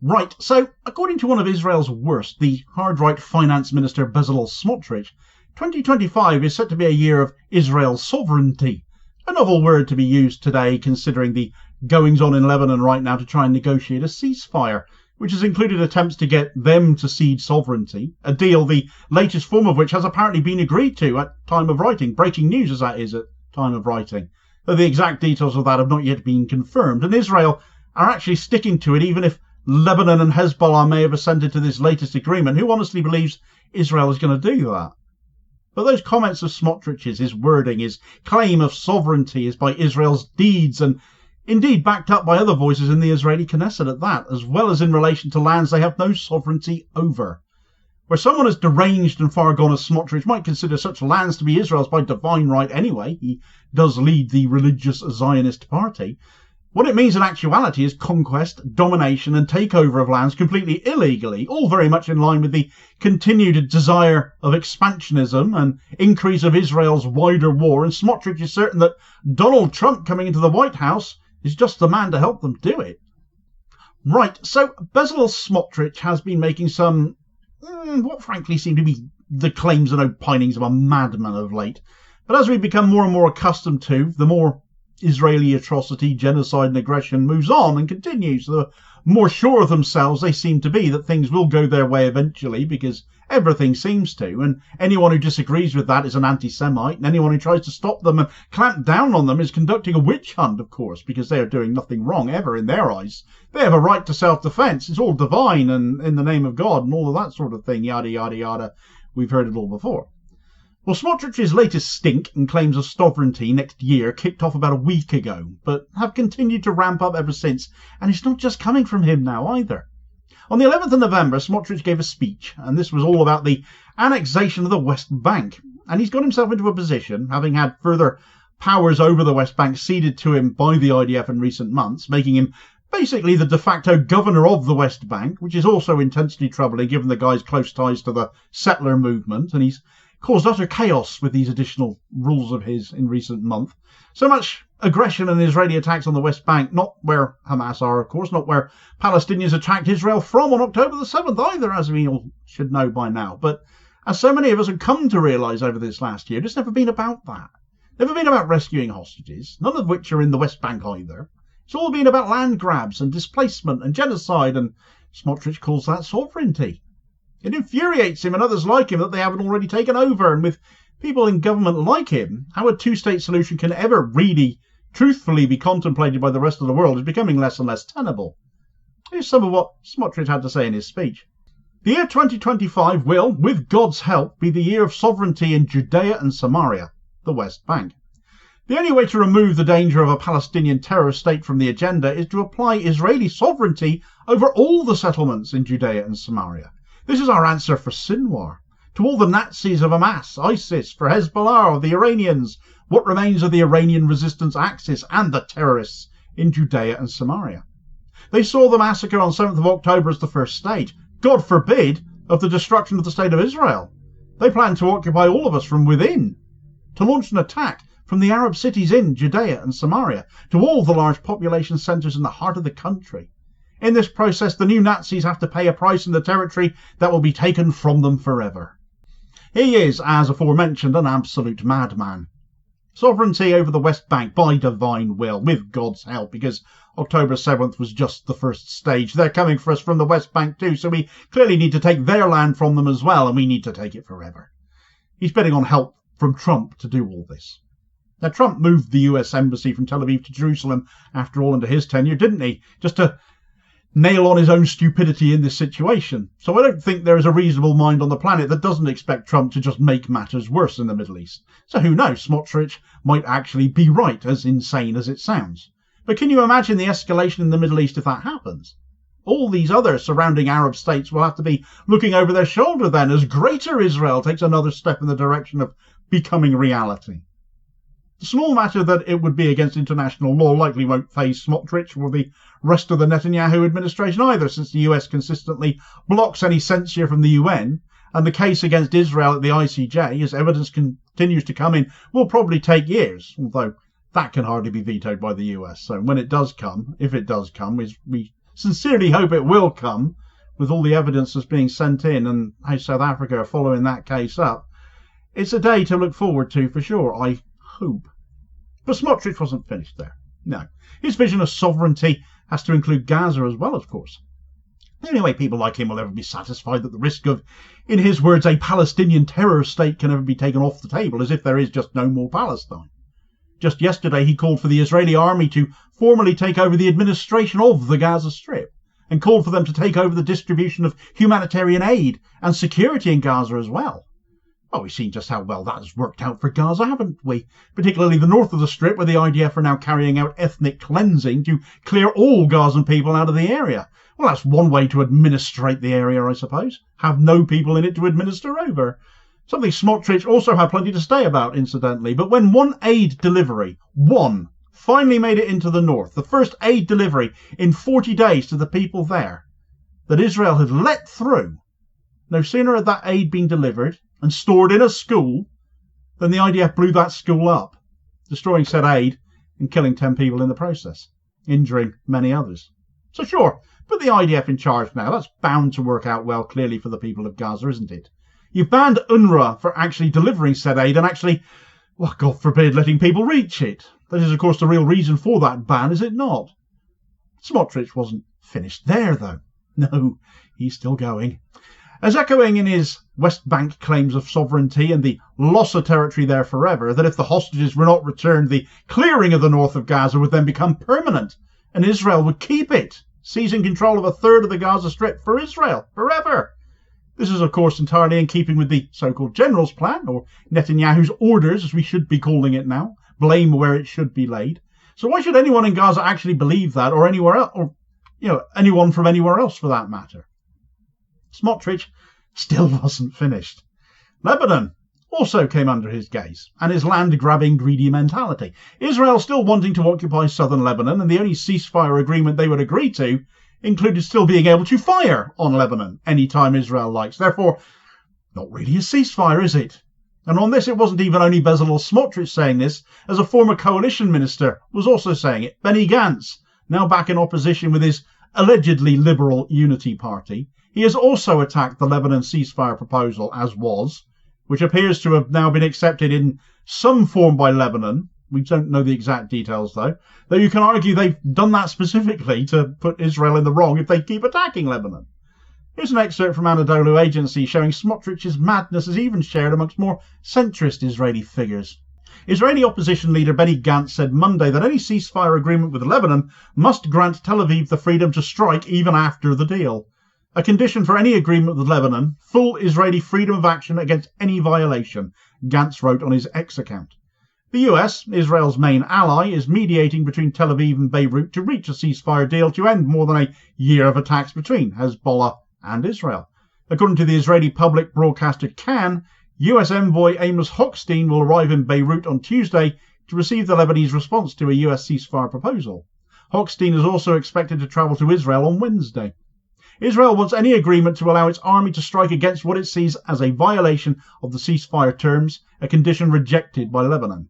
Right, so according to one of Israel's worst, the hard-right finance minister Bezalel Smotrich, 2025 is set to be a year of Israel's sovereignty. A novel word to be used today considering the goings-on in Lebanon right now to try and negotiate a ceasefire, which has included attempts to get them to cede sovereignty, a deal the latest form of which has apparently been agreed to at time of writing. Breaking news as that is at time of writing. Though the exact details of that have not yet been confirmed, and Israel are actually sticking to it even if Lebanon and Hezbollah may have assented to this latest agreement. Who honestly believes Israel is going to do that? But those comments of Smotrich's, his wording, his claim of sovereignty is by Israel's deeds and indeed backed up by other voices in the Israeli Knesset at that, as well as in relation to lands they have no sovereignty over. Where someone as deranged and far gone as Smotrich might consider such lands to be Israel's by divine right anyway, he does lead the Religious Zionist Party, what it means in actuality is conquest, domination and takeover of lands completely illegally, all very much in line with the continued desire of expansionism and increase of Israel's wider war, and Smotrich is certain that Donald Trump coming into the White House is just the man to help them do it. Right, so Bezalel Smotrich has been making some, what frankly seem to be the claims and opinings of a madman of late. But as we become more and more accustomed to, the more Israeli atrocity, genocide and aggression moves on and continues, the more sure of themselves they seem to be that things will go their way eventually, because everything seems to, and anyone who disagrees with that is an anti-Semite, and anyone who tries to stop them and clamp down on them is conducting a witch hunt, of course, because they are doing nothing wrong ever in their eyes. They have a right to self-defense. It's all divine and in the name of God and all of that sort of thing, yada yada yada. We've heard it all before. Well, Smotrich's latest stink and claims of sovereignty next year kicked off about a week ago, but have continued to ramp up ever since, and it's not just coming from him now either. On the 11th of November, Smotrich gave a speech, and this was all about the annexation of the West Bank, and he's got himself into a position, having had further powers over the West Bank ceded to him by the IDF in recent months, making him basically the de facto governor of the West Bank, which is also intensely troubling given the guy's close ties to the settler movement, and he's caused utter chaos with these additional rules of his in recent months. So much aggression and Israeli attacks on the West Bank, not where Hamas are, of course, not where Palestinians attacked Israel from on October the 7th either, as we all should know by now. But as so many of us have come to realise over this last year, it's never been about that. Never been about rescuing hostages, none of which are in the West Bank either. It's all been about land grabs and displacement and genocide, and Smotrich calls that sovereignty. It infuriates him and others like him that they haven't already taken over, and with people in government like him, how a two-state solution can ever really, truthfully be contemplated by the rest of the world is becoming less and less tenable. Here's some of what Smotrich had to say in his speech. The year 2025 will, with God's help, be the year of sovereignty in Judea and Samaria, the West Bank. The only way to remove the danger of a Palestinian terror state from the agenda is to apply Israeli sovereignty over all the settlements in Judea and Samaria. This is our answer for Sinwar, to all the Nazis of Hamas, ISIS, for Hezbollah, of the Iranians, what remains of the Iranian resistance axis, and the terrorists in Judea and Samaria. They saw the massacre on 7th of October as the first stage, God forbid, of the destruction of the state of Israel. They plan to occupy all of us from within, to launch an attack from the Arab cities in Judea and Samaria, to all the large population centres in the heart of the country. In this process, the new Nazis have to pay a price in the territory that will be taken from them forever. He is, as aforementioned, an absolute madman. Sovereignty over the West Bank by divine will, with God's help, because October 7th was just the first stage. They're coming for us from the West Bank too, so we clearly need to take their land from them as well, and we need to take it forever. He's betting on help from Trump to do all this. Now, Trump moved the US embassy from Tel Aviv to Jerusalem, after all, under his tenure, didn't he? Just to nail on his own stupidity in this situation. So I don't think there is a reasonable mind on the planet that doesn't expect Trump to just make matters worse in the Middle East. So who knows, Smotrich might actually be right, as insane as it sounds. But can you imagine the escalation in the Middle East if that happens? All these other surrounding Arab states will have to be looking over their shoulder then, as Greater Israel takes another step in the direction of becoming reality. The small matter that it would be against international law likely won't faze Smotrich or the rest of the Netanyahu administration either, since the US consistently blocks any censure from the UN, and the case against Israel at the ICJ, as evidence continues to come in, will probably take years, although that can hardly be vetoed by the US. So when it does come, if it does come, we sincerely hope it will come, with all the evidence that's being sent in and how South Africa are following that case up. It's a day to look forward to for sure, I hope. But Smotrich wasn't finished there. No. His vision of sovereignty has to include Gaza as well, of course. The only way people like him will ever be satisfied that the risk of, in his words, a Palestinian terror state can ever be taken off the table is if there is just no more Palestine. Just yesterday he called for the Israeli army to formally take over the administration of the Gaza Strip and called for them to take over the distribution of humanitarian aid and security in Gaza as well. Well, we've seen just how well that has worked out for Gaza, haven't we? Particularly the north of the Strip, where the IDF are now carrying out ethnic cleansing to clear all Gazan people out of the area. Well, that's one way to administrate the area, I suppose. Have no people in it to administer over. Something Smotrich also had plenty to say about, incidentally. But when one aid delivery, finally made it into the north, the first aid delivery in 40 days to the people there, that Israel had let through, no sooner had that aid been delivered and stored in a school than the IDF blew that school up, destroying said aid and killing 10 people in the process, injuring many others. So sure, put the IDF in charge now. That's bound to work out well, clearly, for the people of Gaza, isn't it? You've banned UNRWA for actually delivering said aid and actually, well, God forbid, letting people reach it. That is, of course, the real reason for that ban, is it not? Smotrich wasn't finished there, though. No, he's still going. As echoing in his West Bank claims of sovereignty and the loss of territory there forever, that if the hostages were not returned, the clearing of the north of Gaza would then become permanent, and Israel would keep it, seizing control of a third of the Gaza Strip for Israel, forever. This is, of course, entirely in keeping with the so-called general's plan, or Netanyahu's orders, as we should be calling it now, blame where it should be laid. So why should anyone in Gaza actually believe that, or anywhere else, or anyone from anywhere else for that matter? Smotrich still wasn't finished. Lebanon also came under his gaze, and his land-grabbing, greedy mentality. Israel still wanting to occupy southern Lebanon, and the only ceasefire agreement they would agree to included still being able to fire on Lebanon any time Israel likes. Therefore, not really a ceasefire, is it? And on this, it wasn't even only Bezalel Smotrich saying this, as a former coalition minister was also saying it. Benny Gantz, now back in opposition with his allegedly liberal Unity Party, he has also attacked the Lebanon ceasefire proposal, which appears to have now been accepted in some form by Lebanon. We don't know the exact details, though you can argue they've done that specifically to put Israel in the wrong if they keep attacking Lebanon. Here's an excerpt from Anadolu Agency showing Smotrich's madness is even shared amongst more centrist Israeli figures. Israeli opposition leader Benny Gantz said Monday that any ceasefire agreement with Lebanon must grant Tel Aviv the freedom to strike even after the deal. A condition for any agreement with Lebanon, full Israeli freedom of action against any violation, Gantz wrote on his X account. The US, Israel's main ally, is mediating between Tel Aviv and Beirut to reach a ceasefire deal to end more than a year of attacks between Hezbollah and Israel. According to the Israeli public broadcaster Kan, US envoy Amos Hochstein will arrive in Beirut on Tuesday to receive the Lebanese response to a US ceasefire proposal. Hochstein is also expected to travel to Israel on Wednesday. Israel wants any agreement to allow its army to strike against what it sees as a violation of the ceasefire terms, a condition rejected by Lebanon.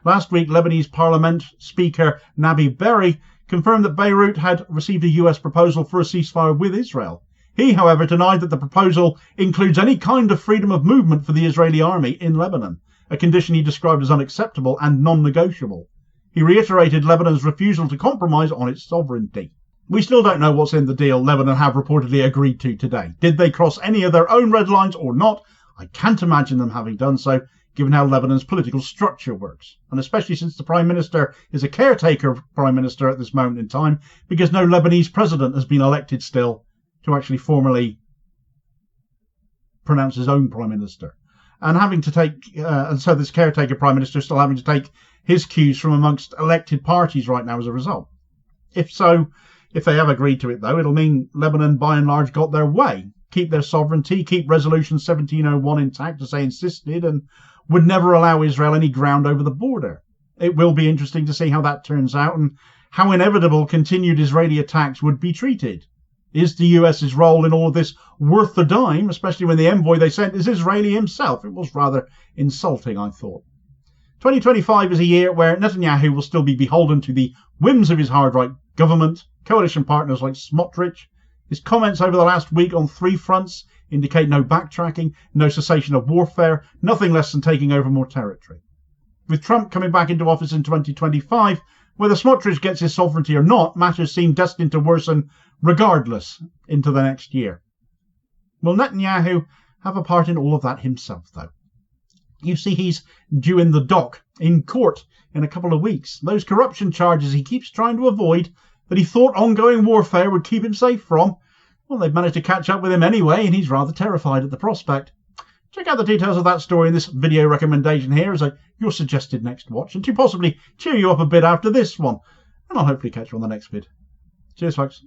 Last week, Lebanese Parliament Speaker Nabi Berri confirmed that Beirut had received a US proposal for a ceasefire with Israel. He, however, denied that the proposal includes any kind of freedom of movement for the Israeli army in Lebanon, a condition he described as unacceptable and non-negotiable. He reiterated Lebanon's refusal to compromise on its sovereignty. We still don't know what's in the deal Lebanon have reportedly agreed to today. Did they cross any of their own red lines or not? I can't imagine them having done so, given how Lebanon's political structure works, and especially since the Prime Minister is a caretaker Prime Minister at this moment in time, because no Lebanese president has been elected still to actually formally pronounce his own Prime Minister. And so this caretaker Prime Minister is still having to take his cues from amongst elected parties right now as a result. If they have agreed to it, though, it'll mean Lebanon, by and large, got their way. Keep their sovereignty, keep Resolution 1701 intact, as they insisted, and would never allow Israel any ground over the border. It will be interesting to see how that turns out and how inevitable continued Israeli attacks would be treated. Is the US's role in all of this worth the dime, especially when the envoy they sent is Israeli himself? It was rather insulting, I thought. 2025 is a year where Netanyahu will still be beholden to the whims of his hard-right government coalition partners like Smotrich. His comments over the last week on 3 fronts indicate no backtracking, no cessation of warfare, nothing less than taking over more territory. With Trump coming back into office in 2025, whether Smotrich gets his sovereignty or not, matters seem destined to worsen regardless into the next year. Will Netanyahu have a part in all of that himself, though? You see, he's due in the dock, in court, in a couple of weeks. Those corruption charges he keeps trying to avoid, that he thought ongoing warfare would keep him safe from, well, they've managed to catch up with him anyway, and he's rather terrified at the prospect. Check out the details of that story in this video recommendation here as your suggested next watch, and to possibly cheer you up a bit after this one. And I'll hopefully catch you on the next vid. Cheers, folks.